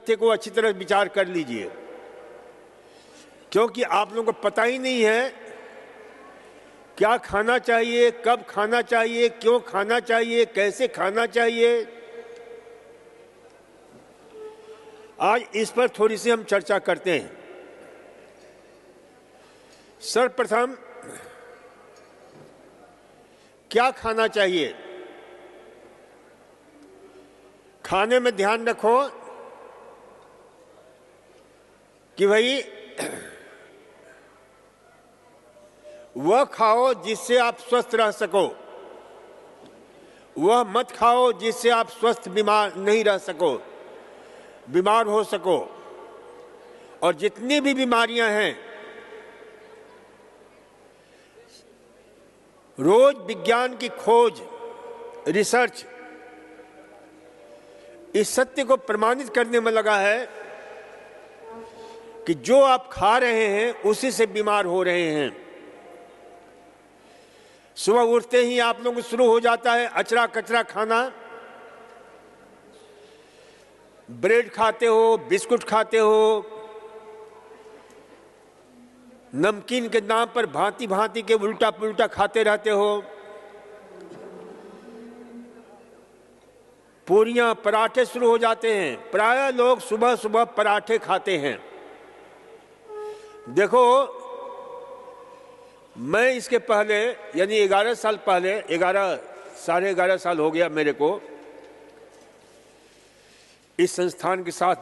तथ्य को अच्छी तरह विचार कर लीजिए, क्योंकि आप लोगों को पता ही नहीं है क्या खाना चाहिए, कब खाना चाहिए, क्यों खाना चाहिए, कैसे खाना चाहिए। आज इस पर थोड़ी सी हम चर्चा करते हैं। सर्वप्रथम क्या खाना चाहिए। खाने में ध्यान रखो कि भाई वह खाओ जिससे आप स्वस्थ रह सको, वह मत खाओ जिससे आप स्वस्थ बीमार नहीं रह सको, बीमार हो सको। और जितनी भी बीमारियां हैं, रोज विज्ञान की खोज, रिसर्च इस सत्य को प्रमाणित करने में लगा है कि जो आप खा रहे हैं उसी से बीमार हो रहे हैं। सुबह उठते ही आप लोगों को शुरू हो जाता है अचरा कचरा खाना। ब्रेड खाते हो, बिस्कुट खाते हो, नमकीन के नाम पर भांति भांति के उल्टा पुल्टा खाते रहते हो। पूरियां, पराठे शुरू हो जाते हैं। प्रायः लोग सुबह सुबह पराठे खाते हैं। देखो, मैं इसके पहले यानी 11 साल पहले, 11 साढ़े 11 साल हो गया मेरे को इस संस्थान के साथ,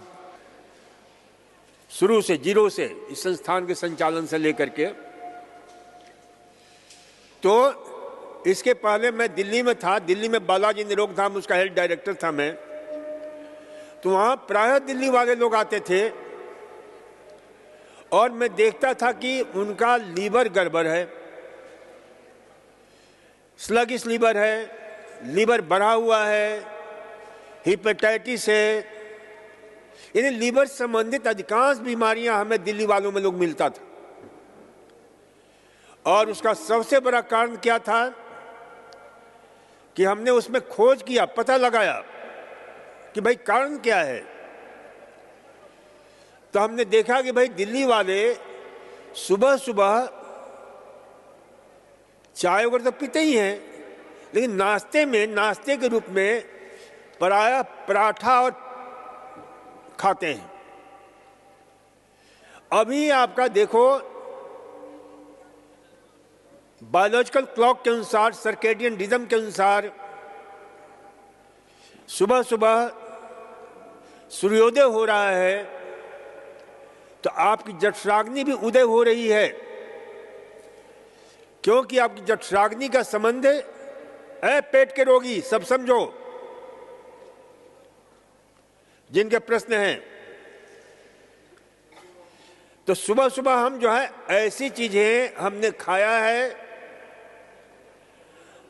शुरू से, जीरो से, इस संस्थान के संचालन से लेकर के। तो इसके पहले मैं दिल्ली में था। दिल्ली में बालाजी निरोगधाम, उसका हेल्थ डायरेक्टर था मैं। तो वहाँ प्रायः दिल्ली वाले लोग आते थे और मैं देखता था कि उनका लीवर गड़बड़ है, स्लगिश लीवर है, लीवर बढ़ा हुआ है, हेपेटाइटिस है। यानी लीवर संबंधित अधिकांश बीमारियां हमें दिल्ली वालों में लोग मिलता था। और उसका सबसे बड़ा कारण क्या था कि हमने उसमें खोज किया, पता लगाया कि भाई कारण क्या है। तो हमने देखा कि भाई दिल्ली वाले सुबह सुबह चाय वगैरह तो पीते ही हैं, लेकिन नाश्ते के रूप में प्रायः पराठा और खाते हैं। अभी आपका देखो, बायोलॉजिकल क्लॉक के अनुसार, सर्केडियन रिदम के अनुसार सुबह सुबह सूर्योदय हो रहा है, तो आपकी जठराग्नि भी उदय हो रही है, क्योंकि आपकी जठराग्नि का संबंध है पेट के रोगी, सब समझो जिनके प्रश्न हैं। तो सुबह सुबह हम जो है ऐसी चीजें हमने खाया है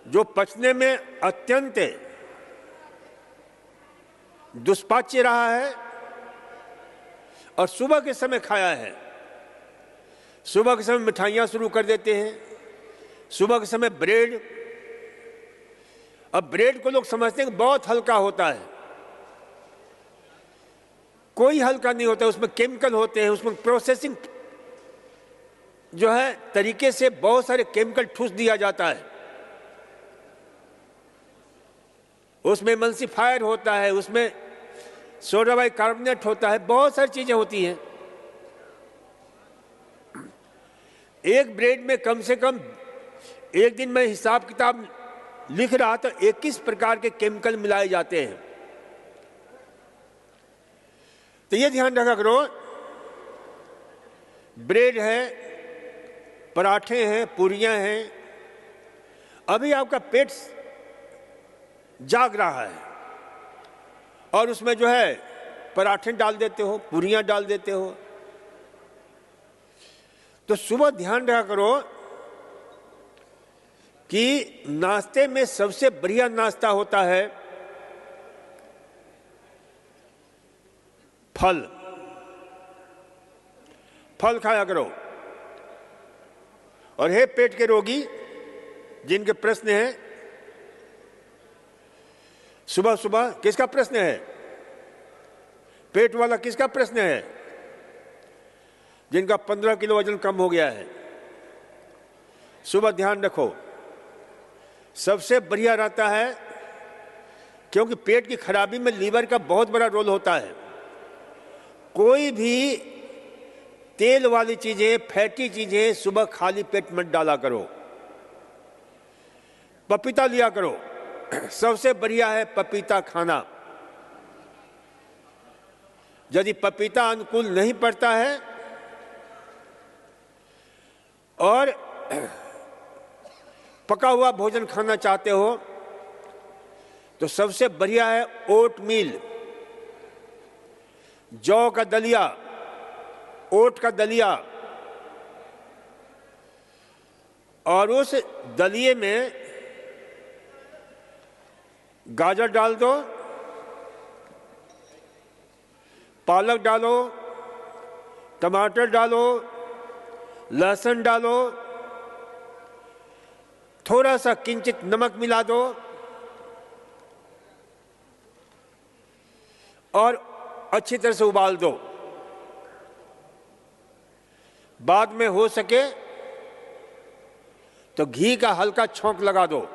जो पचने में अत्यंत दुष्पाच्य रहा है, और सुबह के समय खाया है। सुबह के समय मिठाइयां शुरू कर देते हैं, सुबह के समय ब्रेड। अब ब्रेड को लोग समझते हैं कि बहुत हल्का होता है। कोई हल्का नहीं होता, उसमें केमिकल होते हैं, उसमें प्रोसेसिंग जो है तरीके से बहुत सारे केमिकल ठूस दिया जाता है। उसमें एमल्सिफायर होता है, उसमें सोडा बाइकार्बोनेट होता है, बहुत सारी चीजें होती हैं। एक ब्रेड में कम से कम, एक दिन में हिसाब किताब लिख रहा तो 21 प्रकार के केमिकल मिलाए जाते हैं। तो ये ध्यान रखा करो, ब्रेड है, पराठे हैं, पूरियां हैं। अभी आपका पेट जाग रहा है और उसमें जो है पराठे डाल देते हो, पूरियां डाल देते हो। तो सुबह ध्यान रखा करो कि नाश्ते में सबसे बढ़िया नाश्ता होता है फल। फल खाया करो। और हे पेट के रोगी जिनके प्रश्न हैं, सुबह सुबह किसका प्रश्न है? पेट वाला किसका प्रश्न है? जिनका 15 किलो वजन कम हो गया है। सुबह ध्यान रखो, सबसे बढ़िया रहता है, क्योंकि पेट की खराबी में लीवर का बहुत बड़ा रोल होता है। कोई भी तेल वाली चीजें, फैटी चीजें सुबह खाली पेट मत डाला करो। पपीता लिया करो, सबसे बढ़िया है पपीता खाना। यदि पपीता अनुकूल नहीं पड़ता है और पका हुआ भोजन खाना चाहते हो तो सबसे बढ़िया है ओट मील, जौ का दलिया, ओट का दलिया, और उस दलिए में गाजर डाल दो, पालक डालो, टमाटर डालो, लहसुन डालो, थोड़ा सा किंचित नमक मिला दो और अच्छी तरह से उबाल दो। बाद में हो सके तो घी का हल्का छौंक लगा दो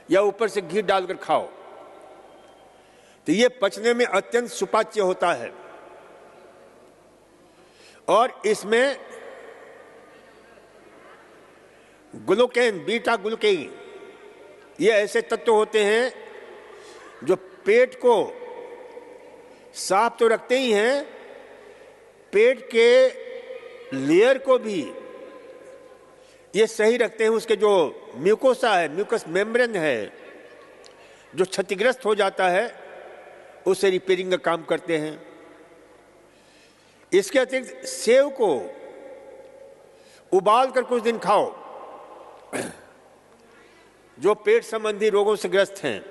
या ऊपर से घी डालकर खाओ, तो ये पचने में अत्यंत सुपाच्य होता है। और इसमें ग्लूकेन, बीटा ग्लूकेन, ये ऐसे तत्व होते हैं जो पेट को साफ तो रखते ही हैं, पेट के लेयर को भी ये सही रखते हैं। उसके जो म्यूकोसा है, म्यूकस मेम्ब्रेन है, जो क्षतिग्रस्त हो जाता है, उसे रिपेयरिंग का काम करते हैं। इसके अतिरिक्त सेव को उबाल कर कुछ दिन खाओ। जो पेट संबंधी रोगों से ग्रस्त हैं,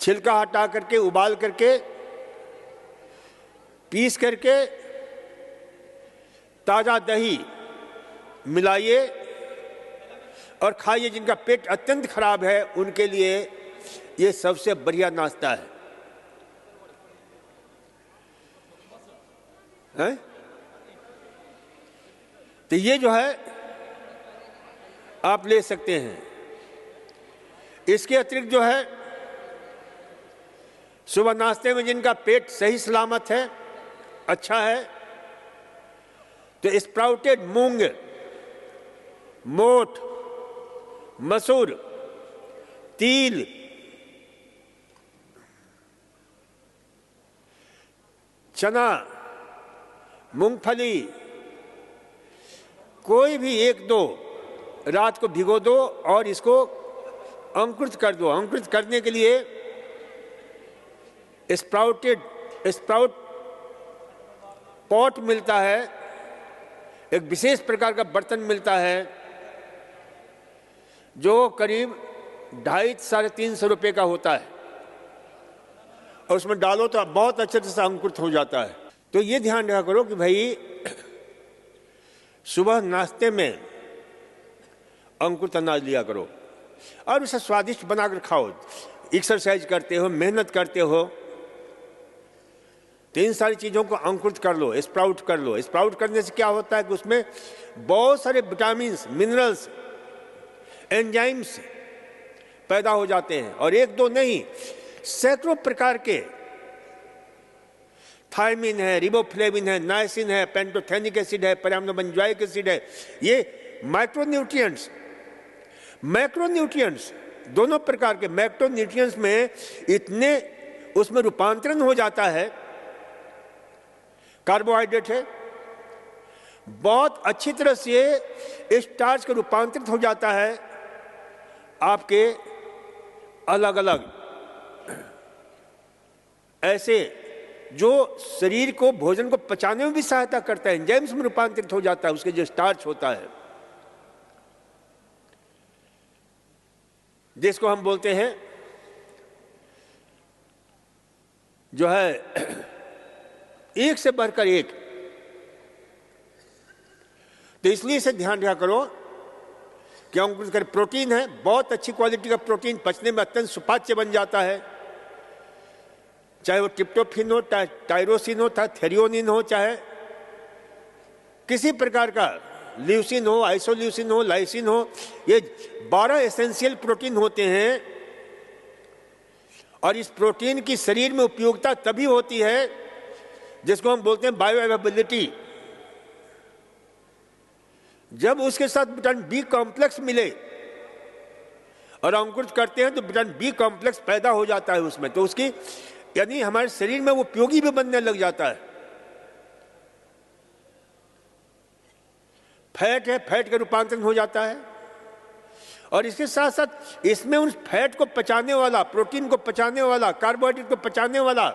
छिलका हटा करके, उबाल करके, पीस करके ताजा दही मिलाइए और खाइए। जिनका पेट अत्यंत खराब है उनके लिए ये सबसे बढ़िया नाश्ता है। तो ये जो है आप ले सकते हैं। इसके अतिरिक्त जो है सुबह नाश्ते में जिनका पेट सही सलामत है, अच्छा है, तो स्प्राउटेड मूंग, मोठ, मसूर, तिल, चना, मूंगफली, कोई भी एक दो रात को भिगो दो और इसको अंकुरित कर दो। अंकुरित करने के लिए स्प्राउट पॉट मिलता है, एक विशेष प्रकार का बर्तन मिलता है जो करीब 250-350 रुपए का होता है, और उसमें डालो तो बहुत अच्छे से अंकुरित हो जाता है। तो ये ध्यान रखा करो कि भाई सुबह नाश्ते में अंकुरित अनाज लिया करो और उसे स्वादिष्ट बनाकर खाओ। एक्सरसाइज करते हो, मेहनत करते हो, तो इन सारी चीज़ों को अंकुरित कर लो, स्प्राउट कर लो। स्प्राउट करने से क्या होता है कि उसमें बहुत सारे विटामिन्स, मिनरल्स, एंजाइम्स पैदा हो जाते हैं, और एक दो नहीं, सैकड़ों प्रकार के थायमिन है, रिबोफ्लेविन है, नाइसिन है, पेंटोथेनिक एसिड है, पैरामिनोबेंजोइक एसिड है। ये माइक्रोन्यूट्रिएंट्स, मैक्रोन्यूट्रिएंट्स, दोनों प्रकार के मैक्रोन्यूट्रिएंट्स में इतने उसमें रूपांतरण हो जाता है। कार्बोहाइड्रेट है, बहुत अच्छी तरह से स्टार्च का रूपांतरित हो जाता है आपके अलग अलग ऐसे जो शरीर को, भोजन को पचाने में भी सहायता करता है, एंजाइम्स में रूपांतरित हो जाता है उसके जो स्टार्च होता है, जिसको हम बोलते हैं जो है एक से बढ़कर एक। तो इसलिए इसे ध्यान रखा करो कि अंकुरित कर प्रोटीन है, बहुत अच्छी क्वालिटी का प्रोटीन, पचने में अत्यंत सुपाच्य बन जाता है। चाहे वो ट्रिप्टोफिन हो, टायरोसिन हो, थेरियोनिन हो, चाहे किसी प्रकार का ल्यूसिन हो, आइसोल्यूसिन हो, लाइसिन हो, ये 12 एसेंशियल प्रोटीन होते हैं। और इस प्रोटीन की शरीर में उपयोगिता तभी होती है जिसको हम बोलते हैं बायो अवेलेबिलिटी, जब उसके साथ विटामिन बी कॉम्प्लेक्स मिले और अंकुरित करते हैं तो विटामिन बी कॉम्प्लेक्स पैदा हो जाता है उसमें, तो उसकी यानी हमारे शरीर में वो उपयोगी भी बनने लग जाता है। फैट है, फैट का रूपांतरण हो जाता है। और इसके साथ साथ इसमें उस फैट को पचाने वाला, प्रोटीन को पचाने वाला, कार्बोहाइड्रेट को पचाने वाला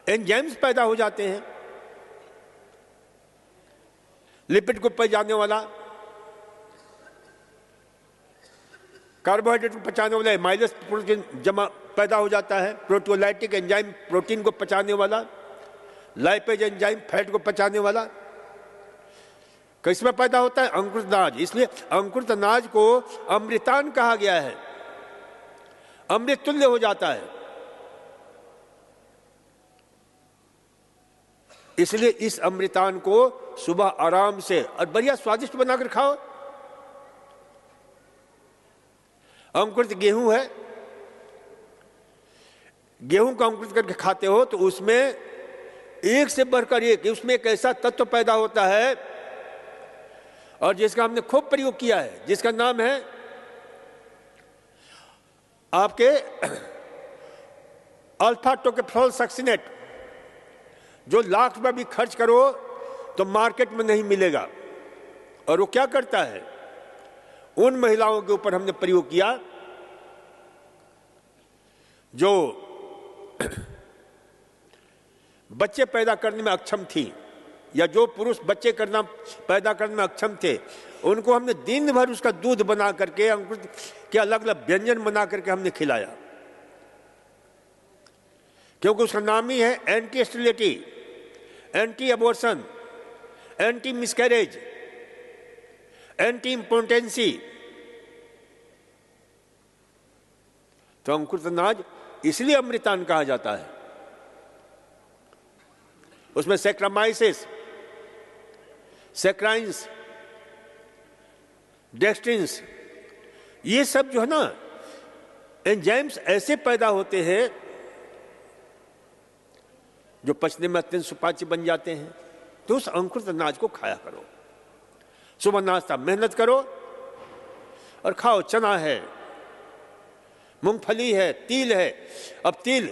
एंजाइम्स पैदा हो जाते हैं। लिपिड को पचाने वाला, कार्बोहाइड्रेट को पचाने वाला एमाइलस प्रोटीन जमा पैदा हो जाता है। प्रोटियोलाइटिक एंजाइम प्रोटीन को पचाने वाला, लाइपेज एंजाइम फैट को पचाने वाला, किसमें पैदा होता है? अंकुरित अनाज। इसलिए अंकुरित अनाज को अमृतान कहा गया है, अमृत तुल्य हो जाता है। इसलिए इस अमृतान को सुबह आराम से और बढ़िया स्वादिष्ट बनाकर खाओ। अंकुरित गेहूं है, गेहूं को अंकुरित करके खाते हो तो उसमें एक से बढ़कर एक, उसमें एक ऐसा तत्व पैदा होता है और जिसका हमने खूब प्रयोग किया है, जिसका नाम है आपके अल्फा टोकोफेरॉल सक्सिनेट, जो लाख रुपए भी खर्च करो तो मार्केट में नहीं मिलेगा। और वो क्या करता है? उन महिलाओं के ऊपर हमने प्रयोग किया जो बच्चे पैदा करने में अक्षम थी, या जो पुरुष बच्चे पैदा करने में अक्षम थे, उनको हमने दिन भर उसका दूध बना करके, अंकुरित के अलग अलग व्यंजन बना करके हमने खिलाया, क्योंकि उसका नाम ही है anti sterility, anti abortion, anti miscarriage, anti impotency. तो अंकुरित अनाज इसलिए अमृतान कहा जाता है। उसमें सैक्रामाइसिस, सैक्राइंस, डेक्स्ट्रिन्स, ये सब जो है ना एंजाइम्स ऐसे पैदा होते हैं जो पचने में अत्यंत सुपाच्य बन जाते हैं। तो उस अंकुरित अनाज को खाया करो। सुबह नाश्ता मेहनत करो और खाओ। चना है, मूंगफली है, तिल है। अब तिल,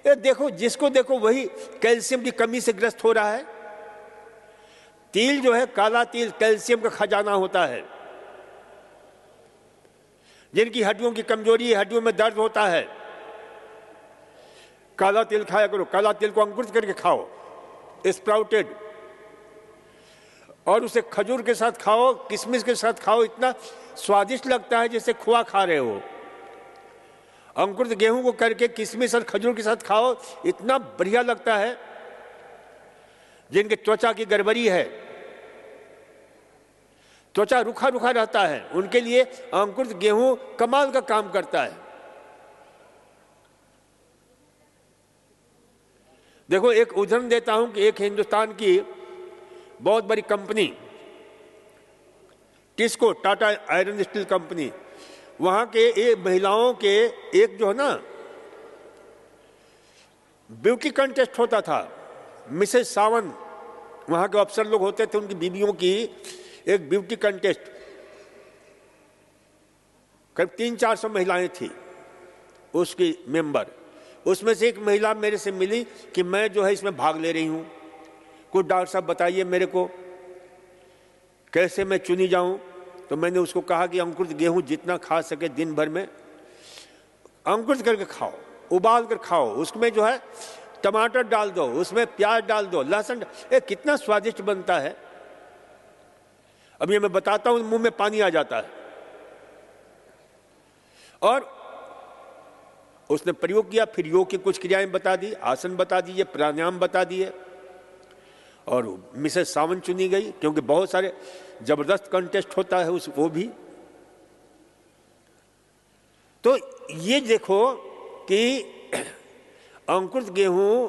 ये देखो, जिसको देखो वही कैल्शियम की कमी से ग्रस्त हो रहा है। तिल जो है, काला तिल, कैल्शियम का खजाना होता है। जिनकी हड्डियों की कमजोरी है, हड्डियों में दर्द होता है, काला तिल खाया करो। काला तिल को अंकुरित करके खाओ, स्प्राउटेड, और उसे खजूर के साथ खाओ, किशमिश के साथ खाओ। इतना स्वादिष्ट लगता है जैसे खोआ खा रहे हो। अंकुरित गेहूं को करके किशमिश और खजूर के साथ खाओ, इतना बढ़िया लगता है। जिनके त्वचा की गड़बड़ी है, त्वचा रूखा रूखा रहता है, उनके लिए अंकुरित गेहूं कमाल का काम करता है। देखो, एक उदाहरण देता हूं कि एक हिंदुस्तान की बहुत बड़ी company TISCO, Tata iron steel company, वहां के महिलाओं के एक जो है ना ब्यूटी कंटेस्ट होता था। मिसेस सावन, वहां के अफसर लोग होते थे, उनकी बीवियों की एक ब्यूटी कंटेस्ट, करीब 300-400 महिलाएं थी उसकी मेंबर। उसमें से एक महिला मेरे से मिली कि मैं जो है इसमें भाग ले रही हूं, कुछ डॉक्टर साहब बताइए मेरे को कैसे मैं चुनी जाऊं। तो मैंने उसको कहा कि अंकुरित गेहूं जितना खा सके दिन भर में अंकुरित करके खाओ, उबाल कर खाओ। उसमें जो है टमाटर डाल दो, उसमें प्याज डाल दो, लहसुन, कितना स्वादिष्ट बनता है। अब ये मैं बताता हूं, मुंह में पानी आ जाता है। और उसने प्रयोग किया, फिर योग की कुछ क्रियाएं बता दी, आसन बता दिए, प्राणायाम बता दिए, और मिसेस सावन चुनी गई। क्योंकि बहुत सारे जबरदस्त कंटेस्ट होता है वो भी। तो ये देखो कि अंकुरित गेहूं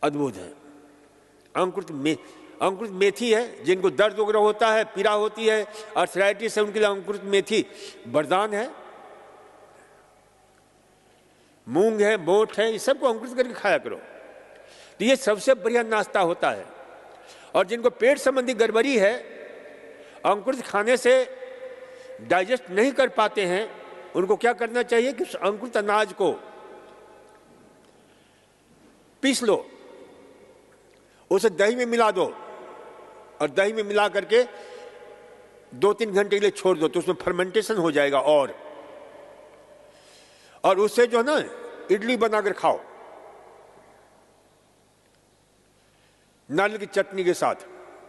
अद्भुत है। अंकुरित मेथी है, जिनको दर्द वगैरह होता है, पीड़ा होती है, आर्थराइटिस है, उनके लिए अंकुरित मेथी वरदान है। मूंग है, मोठ है, ये सबको अंकुरित करके खाया करो, तो ये सबसे बढ़िया नाश्ता होता है। और जिनको पेट संबंधी गड़बड़ी है, अंकुरित खाने से डाइजेस्ट नहीं कर पाते हैं, उनको क्या करना चाहिए कि अंकुरित अनाज को पीस लो, उसे दही में मिला दो और दही में मिला करके 2-3 घंटे के लिए छोड़ दो, तो उसमें फर्मेंटेशन हो जाएगा। और उससे जो है ना इडली बनाकर खाओ नारियल की चटनी के साथ,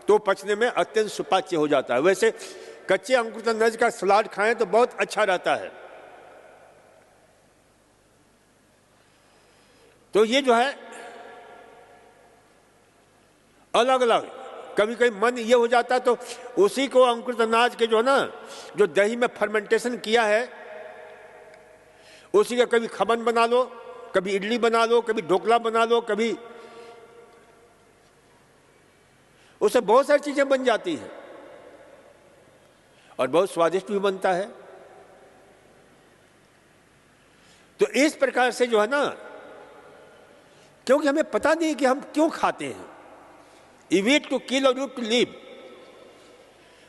तो पचने में अत्यंत सुपाच्य हो जाता है। वैसे कच्चे अंकुरित अनाज का सलाद खाएं तो बहुत अच्छा रहता है। तो ये जो है अलग अलग, कभी कभी मन ये हो जाता है तो उसी को अंकुरित अनाज के जो है ना, जो दही में फर्मेंटेशन किया है, उसी का कभी खमन बना लो, कभी इडली बना लो, कभी ढोकला बना लो, कभी उससे बहुत सारी चीजें बन जाती हैं और बहुत स्वादिष्ट भी बनता है। तो इस प्रकार से जो है ना, क्योंकि हमें पता नहीं कि हम क्यों खाते हैं। यू ईट टू किल और यू टू लिव।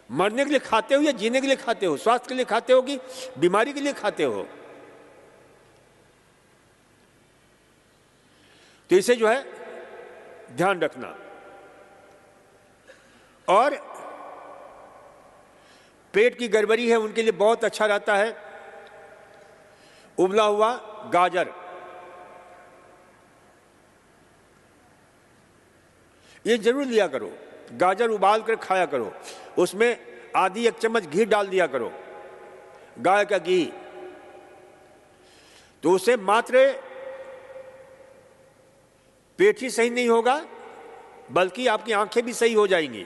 मरने के लिए खाते हो या जीने के लिए खाते हो, स्वास्थ्य के लिए खाते हो कि बीमारी के लिए खाते हो। तो इसे जो है ध्यान रखना। और पेट की गड़बड़ी है, उनके लिए बहुत अच्छा रहता है उबला हुआ गाजर। ये जरूर लिया करो, गाजर उबाल कर खाया करो, उसमें आधी 1 चम्मच घी डाल दिया करो, गाय का घी। तो उसे मात्र पेट ही सही नहीं होगा, बल्कि आपकी आंखें भी सही हो जाएंगी।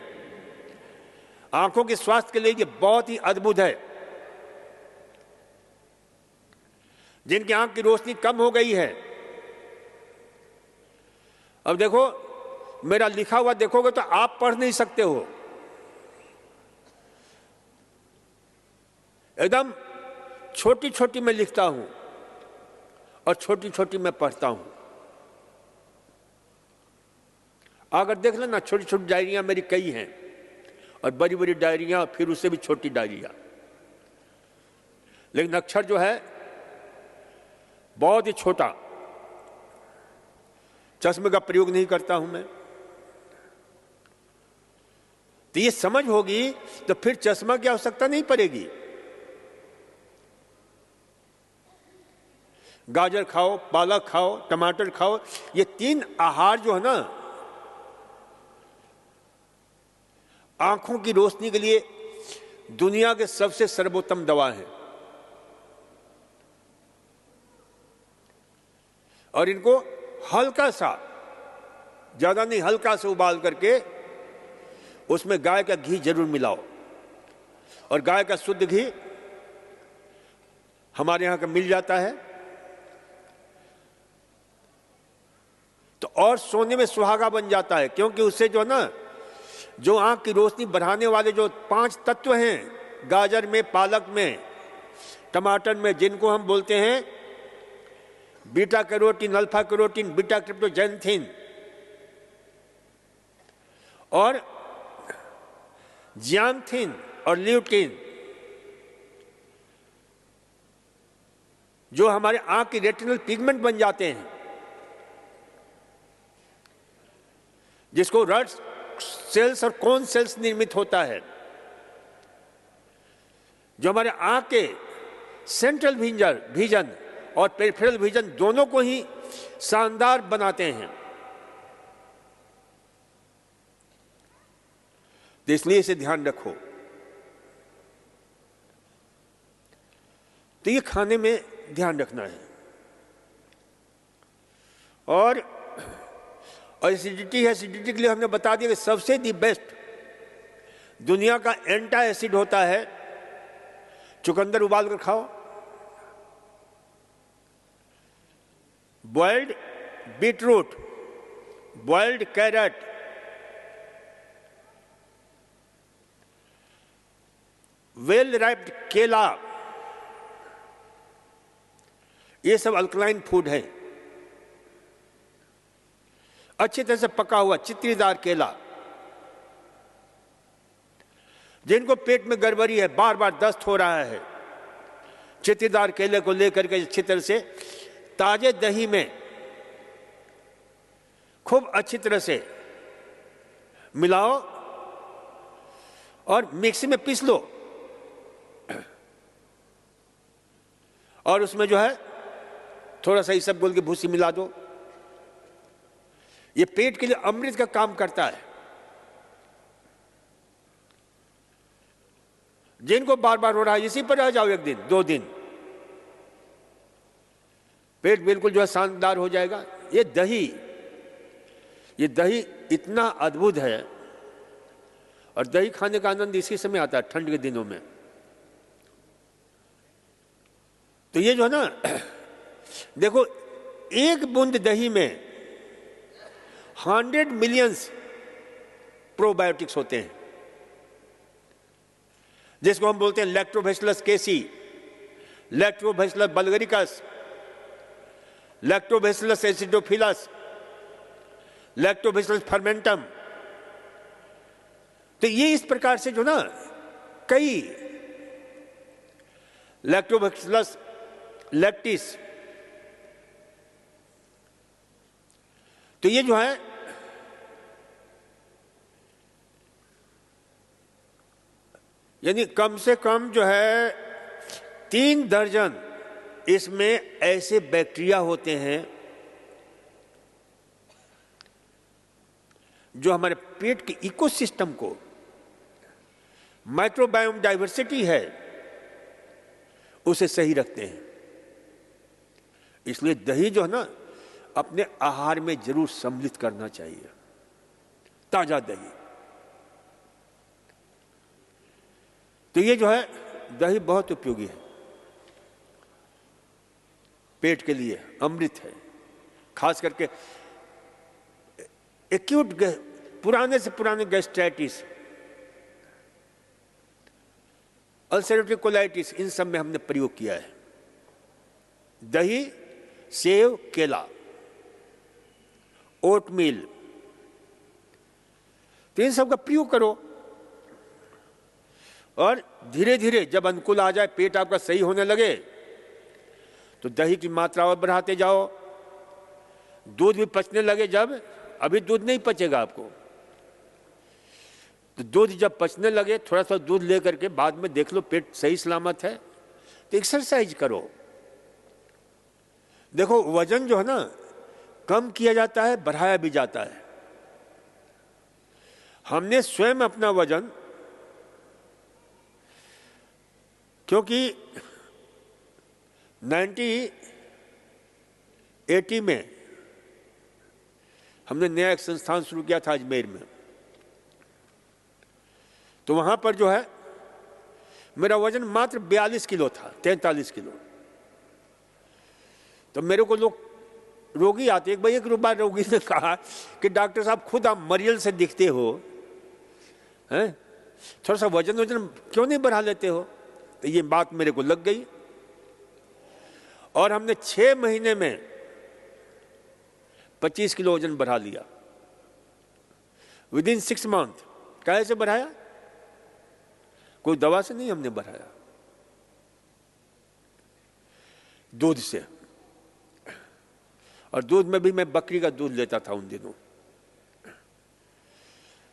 आंखों के स्वास्थ्य के लिए ये बहुत ही अद्भुत है। जिनकी आंख की रोशनी कम हो गई है, अब देखो मेरा लिखा हुआ देखोगे तो आप पढ़ नहीं सकते हो, एकदम छोटी छोटी मैं लिखता हूं और छोटी छोटी मैं पढ़ता हूं। अगर देख लेना, छोटी छोटी डायरियां मेरी कई हैं और बड़ी बड़ी डायरियां, फिर उससे भी छोटी डायरियां। लेकिन अक्षर जो है बहुत ही छोटा, चश्मे का प्रयोग नहीं करता हूं मैं। तो ये समझ होगी तो फिर चश्मा की आवश्यकता नहीं पड़ेगी। गाजर खाओ, पालक खाओ, टमाटर खाओ, ये 3 आहार जो है ना, आंखों की रोशनी के लिए दुनिया के सबसे सर्वोत्तम दवा है। और इनको हल्का सा, ज्यादा नहीं, हल्का सा उबाल करके उसमें गाय का घी जरूर मिलाओ। और गाय का शुद्ध घी हमारे यहां का मिल जाता है। तो और सोने में सुहागा बन जाता है, क्योंकि उससे जो ना, जो आंख की रोशनी बढ़ाने वाले जो 5 तत्व हैं गाजर में, पालक में, टमाटर में, जिनको हम बोलते हैं beta carotene, alpha carotene, beta cryptoxanthin और जियांथिन और ल्यूटिन, जो हमारे आंख की रेटिनल पिगमेंट बन जाते हैं, जिसको रेड सेल्स और कोन सेल्स निर्मित होता है, जो हमारे आंख के सेंट्रल विजन और पेरिफेरल विजन दोनों को ही शानदार बनाते हैं। तो इसलिए इसे ध्यान रखो। तो ये खाने में ध्यान रखना है। और एसिडिटी है, एसिडिटी के लिए हमने बता दिया कि सबसे दी बेस्ट दुनिया का एंटा एसिड होता है चुकंदर उबाल कर खाओ। Boiled beetroot, boiled carrot, well riped केला, ये सब अल्कलाइन फूड है। अच्छी तरह से पका हुआ चित्तीदार केला, जिनको पेट में गड़बड़ी है, बार बार दस्त हो रहा है, चित्तीदार केले को लेकर के अच्छी तरह से ताजे दही में खूब अच्छी तरह से मिलाओ और मिक्सी में पीस लो, और उसमें जो है थोड़ा सा इसबगोल की भूसी मिला दो। ये पेट के लिए अमृत का काम करता है। जिनको बार बार हो रहा है, इसी पर रह जाओ, एक दिन 2 दिन, पेट बिल्कुल जो है शानदार हो जाएगा। ये दही इतना अद्भुत है, और दही खाने का आनंद इसी समय आता है, ठंड के दिनों में। तो ये जो है ना, देखो, एक बूंद दही में 100 मिलियंस प्रोबायोटिक्स होते हैं, जिसको हम बोलते हैं लैक्टोबैसिलस केसी, लैक्टोबैसिलस बल्गरिकस, लैक्टोबैसिलस एसिडोफिलस, लैक्टोबैसिलस फर्मेंटम। तो ये इस प्रकार से जो ना कई, लैक्टोबैसिलस लैक्टिस, तो ये जो है यानी कम से कम जो है 3 दर्जन इसमें ऐसे बैक्टीरिया होते हैं जो हमारे पेट के इकोसिस्टम को, माइक्रोबायोम डाइवर्सिटी है, उसे सही रखते हैं। इसलिए दही जो है ना, अपने आहार में जरूर सम्मिलित करना चाहिए, ताजा दही। तो ये जो है दही बहुत उपयोगी है, पेट के लिए अमृत है। खास करके एक्यूट पुराने से पुराने गैस्ट्राइटिस, अल्सरेटिव कोलाइटिस, इन सब में हमने प्रयोग किया है। दही, सेव, केला, ओटमील, तो इन सब का प्रयोग करो, और धीरे धीरे जब अनुकूल आ जाए, पेट आपका सही होने लगे, तो दही की मात्रा और बढ़ाते जाओ। दूध भी पचने लगे जब, अभी दूध नहीं पचेगा आपको, तो दूध जब पचने लगे, थोड़ा सा दूध लेकर के बाद में देख लो पेट सही सलामत है, तो एक्सरसाइज करो। देखो, वजन जो है ना, कम किया जाता है, बढ़ाया भी जाता है। हमने स्वयं अपना वजन, क्योंकि 1980 में हमने नया एक संस्थान शुरू किया था अजमेर में, तो वहां पर जो है मेरा वजन मात्र 42 किलो था, 43 किलो। तो मेरे को लोग, रोगी आते, एक बार रोगी ने कहा कि डॉक्टर साहब, खुद आप मरियल से दिखते हो, हैं, थोड़ा सा वजन क्यों नहीं बढ़ा लेते हो? तो ये बात मेरे को लग गई, और हमने 6 महीने में 25 किलो वजन बढ़ा लिया, विदिन 6 मंथ। कैसे बढ़ाया? कोई दवा से नहीं हमने बढ़ाया, दूध से। और दूध में भी मैं बकरी का दूध लेता था उन दिनों।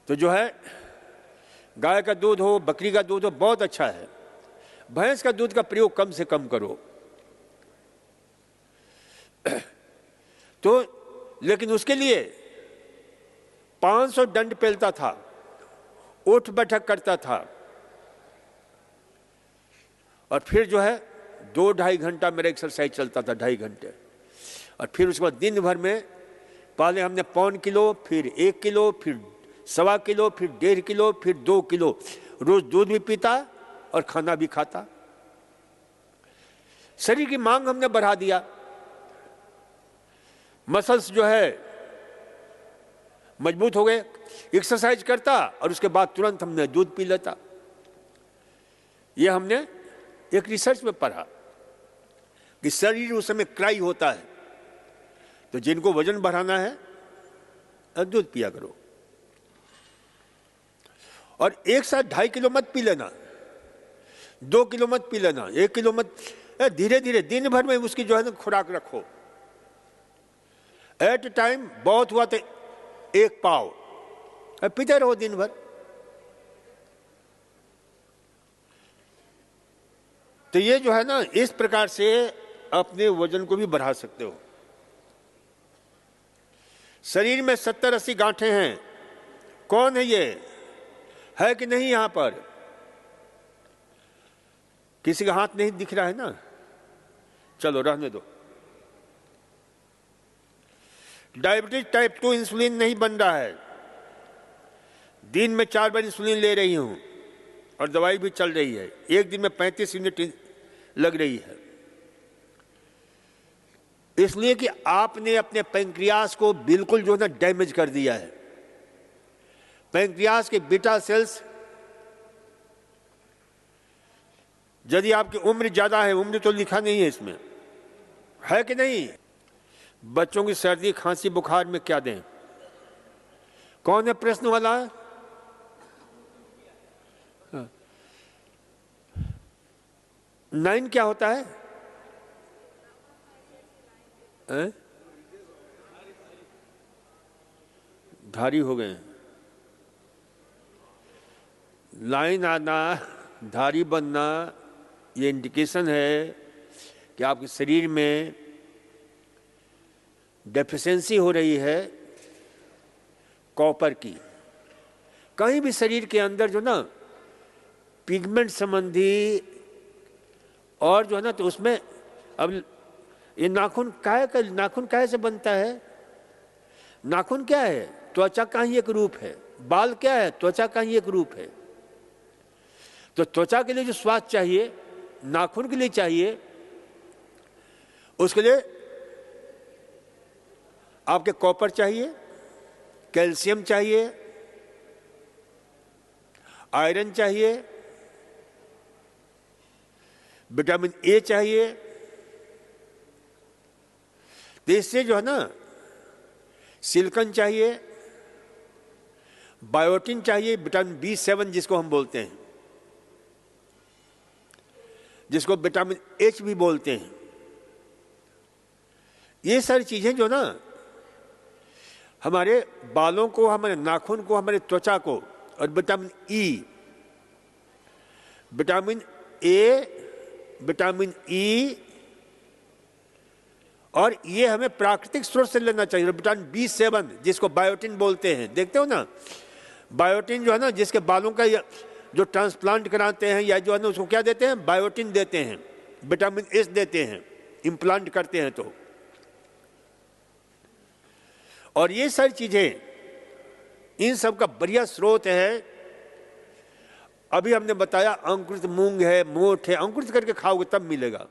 तो जो है, गाय का दूध हो, बकरी का दूध हो, बहुत अच्छा है। भैंस का दूध का प्रयोग कम से कम करो। तो लेकिन उसके लिए 500 दंड पेलता था, उठ बैठक करता था, और फिर जो है 2-2.5 घंटा मेरा एक्सरसाइज चलता था, 2.5 घंटे। और फिर उसके बाद दिन भर में पहले हमने 1.25 किलो, फिर 1 किलो, फिर 1.25 किलो, फिर 1.5 किलो, फिर 2 किलो रोज दूध भी पीता और खाना भी खाता। शरीर की मांग हमने बढ़ा दिया। मसल्स जो है मजबूत हो गए। एक्सरसाइज करता और उसके बाद तुरंत हमने दूध पी लेता। ये हमने एक रिसर्च में पढ़ा कि शरीर उस समय क्राई होता है, तो जिनको वजन बढ़ाना है दूध पिया करो। और एक साथ 2.5 किलो मत पी लेना, 2 किलो मत पी लेना, 1 किलो मत, धीरे धीरे दिन भर में उसकी जो है ना खुराक रखो। एट ए टाइम बहुत हुआ तो 1 पाव पीते रहो दिन भर। तो ये जो है ना इस प्रकार से अपने वजन को भी बढ़ा सकते हो। शरीर में 70-80 गांठें हैं। कौन है ये? है कि नहीं? यहां पर किसी का हाथ नहीं दिख रहा है ना, चलो रहने दो। डायबिटीज टाइप 2 इंसुलिन नहीं बन रहा है। दिन में 4 बार इंसुलिन ले रही हूं और दवाई भी चल रही है। एक दिन में 35 यूनिट लग रही है, इसलिए कि आपने अपने पैंक्रियास को बिल्कुल जो है ना डैमेज कर दिया है। पैंक्रियास के बीटा सेल्स, यदि आपकी उम्र ज्यादा है, उम्र तो लिखा नहीं है इसमें, है कि नहीं? बच्चों की सर्दी खांसी बुखार में क्या दें? कौन है प्रश्न वाला? 9 क्या होता है? धारी हो गए। लाइन आना, धारी बनना, ये इंडिकेशन है कि आपके शरीर में डेफिशिएंसी हो रही है कॉपर की। कहीं भी शरीर के अंदर जो ना पिगमेंट संबंधी और जो है ना, तो उसमें अब ये नाखून काहे से बनता है? नाखून क्या है? त्वचा का ही एक रूप है। बाल क्या है? त्वचा का ही एक रूप है। तो त्वचा के लिए जो स्वास्थ्य चाहिए, नाखून के लिए चाहिए, उसके लिए आपके कॉपर चाहिए, कैल्शियम चाहिए, आयरन चाहिए, विटामिन ए चाहिए। तो इससे जो है ना सिलिकॉन चाहिए, बायोटिन चाहिए, विटामिन B7 जिसको हम बोलते हैं, जिसको विटामिन H भी बोलते हैं। ये सारी चीजें जो ना हमारे बालों को, हमारे नाखून को, हमारे त्वचा को, और vitamin E, vitamin A, vitamin E, और ये हमें प्राकृतिक स्रोत से लेना चाहिए। विटामिन B7 जिसको बायोटिन बोलते हैं, देखते हो ना, बायोटिन जो है ना, जिसके बालों का जो ट्रांसप्लांट कराते हैं या जो है ना उसको क्या देते हैं? बायोटिन देते हैं, विटामिन S देते हैं, इम्प्लांट करते हैं। तो और ये सारी चीजें, इन सब का बढ़िया स्रोत है। अभी हमने बताया अंकुरित मूंग है, मोठ है, अंकुरित करके खाओगे तब मिलेगा।